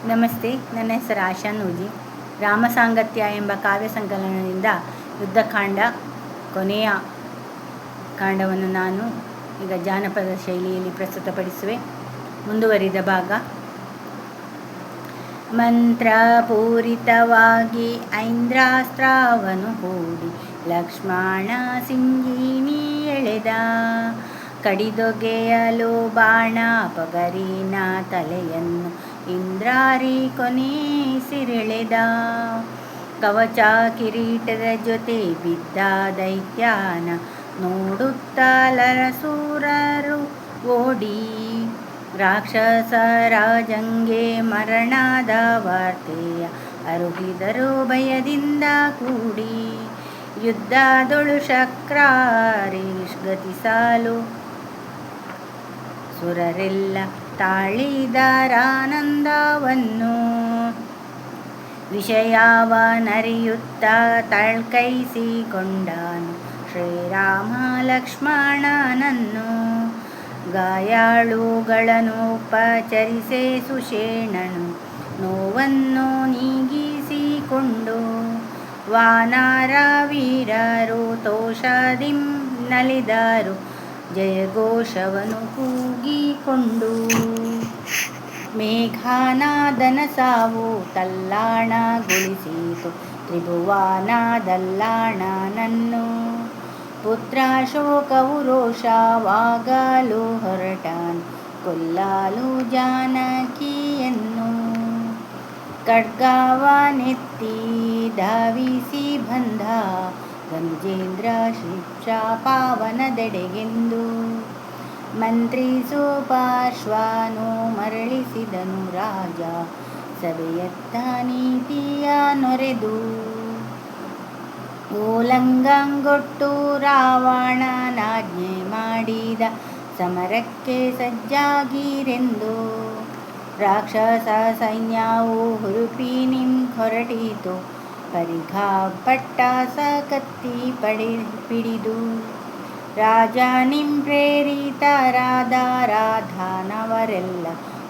ನಮಸ್ತೆ. ನನ್ನ ಹೆಸರು ಆಶಾ ನೂಜಿ. ರಾಮಸಾಂಗತ್ಯ ಎಂಬ ಕಾವ್ಯ ಸಂಕಲನದಿಂದ ಯುದ್ಧಕಾಂಡ ಕೊನೆಯ ಕಾಂಡವನ್ನು ನಾನು ಈಗ ಜಾನಪದ ಶೈಲಿಯಲ್ಲಿ ಪ್ರಸ್ತುತಪಡಿಸುವೆ. ಮುಂದುವರಿದ ಭಾಗ. ಮಂತ್ರಪೂರಿತವಾಗಿ ಐಂದ್ರಾಸ್ತ್ರವನ್ನು ಹೂಡಿ ಲಕ್ಷ್ಮಣ ಸಿಂಗಿನಿ ಎಳೆದ, ಕಡಿದೊಗೆಯಲು ಬಾಣ ಪಗರಿನ ತಲೆಯನ್ನು ಇಂದ್ರಾರಿ ಕೊನೆಸಿರೆಳೆದ. ಕವಚ ಕಿರೀಟದ ಜೊತೆ ಬಿದ್ದ ದೈತ್ಯನ ನೋಡುತ್ತಲರಸೂರರು ಓಡಿ, ರಾಕ್ಷಸರಾಜಂಗೆ ಮರಣದ ವಾರ್ತೆಯ ಅರುಹಿದರು ಭಯದಿಂದ ಕೂಡಿ. ಯುದ್ಧದೊಳು ಶಕ್ರಾರಿ ಗತಿಸಲು ಸುರರೆಲ್ಲ ತಾಳಿದರಾನಂದವನ್ನು, ವಿಷಯವನರಿಯುತ್ತ ತಳ್ಕೈಸಿಕೊಂಡನು ಶ್ರೀರಾಮ ಲಕ್ಷ್ಮಣನನ್ನು. ಗಾಯಾಳುಗಳನ್ನು ಉಪಚರಿಸೆ ಸುಷೇಣನು ನೋವನ್ನು ನೀಗಿಸಿಕೊಂಡು, ವಾನರ ವೀರರು ತೋಷದಿಂ ನಲಿದರು ಜಯಘೋಷವನ್ನು ಕೂಗಿಕೊಂಡು. ಮೇಘನಾದನ ಸಾವು ತಲ್ಲಣಗೊಳಿಸಿತು ತ್ರಿಭುವನದಲ್ಲಣನನ್ನು, ಪುತ್ರ ಶೋಕವು ರೋಷವಾಗಲು ಹೊರಟನು ಕೊಲ್ಲಲು ಜಾನಕಿಯನ್ನು. ಖಡ್ಗವನೆತ್ತಿ ಧಾವಿಸಿ ಬಂದ ಧನುಜೇಂದ್ರ ಶಿಕ್ಷಾ ಪಾವನದೆಡೆಗೆಂದು, ಮಂತ್ರಿಸು ಪಾರ್ಶ್ವನು ಮರಳಿಸಿದನು ರಾಜ ಸಭೆಯತ್ತ ನೀತಿಯ ನೊರೆದು. ಓಲಂಗಂಗೊಟ್ಟು ರಾವಣನಾಜ್ಞೆ ಮಾಡಿದ ಸಮರಕ್ಕೆ ಸಜ್ಜಾಗಿರೆಂದು, ರಾಕ್ಷಸ ಸೈನ್ಯವು ಹುರುಪಿನಿಂ ಹೊರಟಿತು ಪರಿಘಪಟ್ಟಾಸ ಕತ್ತಿ ಪಿಡಿದು. ರಾಜನಿಂ ಪ್ರೇರಿತರಾದ ರಾಧಾನವರೆಲ್ಲ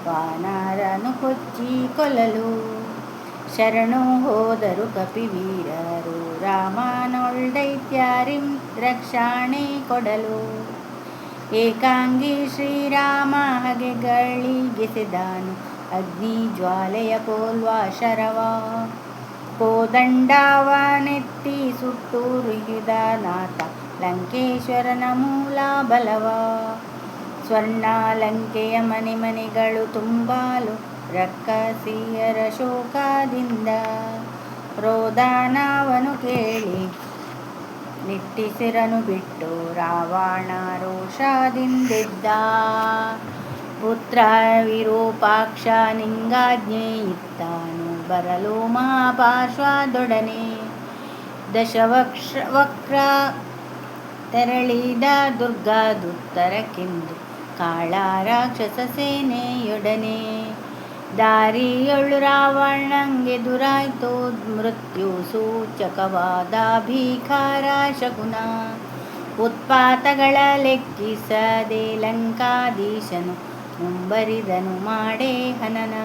ವಾನರನು ಕೊಚ್ಚಿ ಕೊಲ್ಲಲು, ಶರಣು ಹೋದರು ಕಪಿವೀರರು ರಾಮನೊಳ್ದೈತ್ಯರಿಂ ರಕ್ಷಣೆ ಕೊಡಲು. ಏಕಾಂಗಿ ಶ್ರೀರಾಮ ಹಗೆಗಳಿಗೆಸೆದನು ಅಗ್ನಿ ಜ್ವಾಲೆಯ ಪೋಲ್ವ ಶರವ, ಕೋದಂಡವನೆತ್ತಿ ಸುಟ್ಟು ರುಹಿದ ನಾಥ ಲಂಕೇಶ್ವರನ ಮೂಲ ಬಲವ. ಸ್ವರ್ಣ ಲಂಕೆಯ ಮನೆ ಮನೆಗಳು ತುಂಬಲು ರಕ್ಕಸಿಯರ ಶೋಕದಿಂದ, ರೋದನವನು ಕೇಳಿ ನಿಟ್ಟಿಸಿರನು ಬಿಟ್ಟು ರಾವಣ ರೋಷದಿಂದೆದ್ದ. ಪುತ್ರ ವಿರೂಪಾಕ್ಷ ನಿಂಗಾಜ್ಞೆ ಇತ್ತನು ಬರಲು ಮಹಾಪಾರ್ಶ್ವದೊಡನೆ, ದಶವಕ್ರ ತೆರಳಿದ ದುರ್ಗದುತ್ತರಕ್ಕೆಂದು ಕಾಳ ರಾಕ್ಷಸ ಸೇನೆಯೊಡನೆ. ದಾರಿಯೊಳು ರಾವಣಂಗೆದುರಾಯ್ತು ಮೃತ್ಯು ಸೂಚಕವಾದ ಭೀಕರ ಶಕುನ, ಉತ್ಪಾತಗಳ ಲೆಕ್ಕಿಸದೆ ಲಂಕಾಧೀಶನು ಮುಂಬರಿದನು ಮಾಡೇ ಹನನ.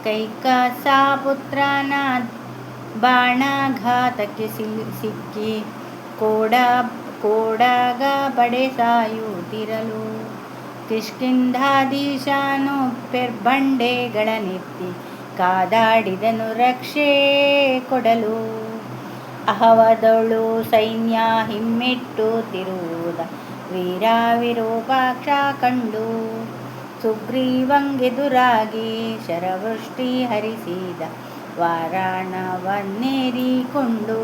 ಕೈಕಸ ಪುತ್ರನ ಬಾಣಘಾತಕ್ಕೆ ಸಿಕ್ಕಿ ಕೋಡಗ ಪಡೆ ಸಾಯುತ್ತಿರಲು, ಕಿಷ್ಕಿಂಧಾಧೀಶನು ಪೆರ್ಬಂಡೆಗಳನೆತ್ತಿ ಕಾದಾಡಿದನು ರಕ್ಷೆ ಕೊಡಲು. ಅಹವದೊಳು ಸೈನ್ಯ ಹಿಮ್ಮೆಟ್ಟುತ್ತಿರುವುದ ವೀರ ವಿರೂಪಾಕ್ಷ ಕಂಡು, ಸುಗ್ರೀವಂಗೆದುರಾಗಿ ಶರವೃಷ್ಟಿ ಹರಿಸಿದ ವಾರಣವನ್ನೇರಿಕೊಂಡು.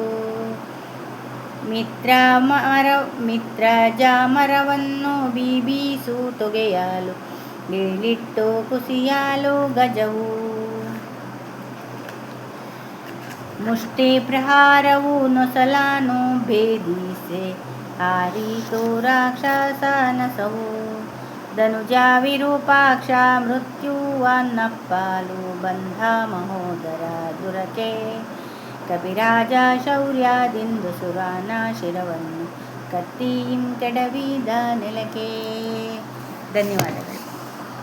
ಮಿತ್ರಜ ಮರವನ್ನು ಬೀಬೀಸು ತೊಗೆಯಲು ಬೀಳಿಟ್ಟು ಕುಸಿಯಲು ಗಜವು, ಮುಷ್ಟಿ ಪ್ರಹಾರವು ನೊಸಲನು ಭೇದಿಸೆ ಹಾರಿತು ರಾಕ್ಷಸನಸವು. ಧನುಜ ವಿರೂಪಾಕ್ಷ ಮೃತ್ಯುವನ್ನಪ್ಪಲು ಬಂಧ ಮಹೋದರ ದುರಕೆ, ಕಪಿರಾಜ ಶೌರ್ಯದಿಂದ ಸುರನ ಶಿರವನ್ನು ಕತ್ತಿಯಿಂ ಕೆಡವಿದ ನೆಲಕ್ಕೆ. ಧನ್ಯವಾದಗಳು.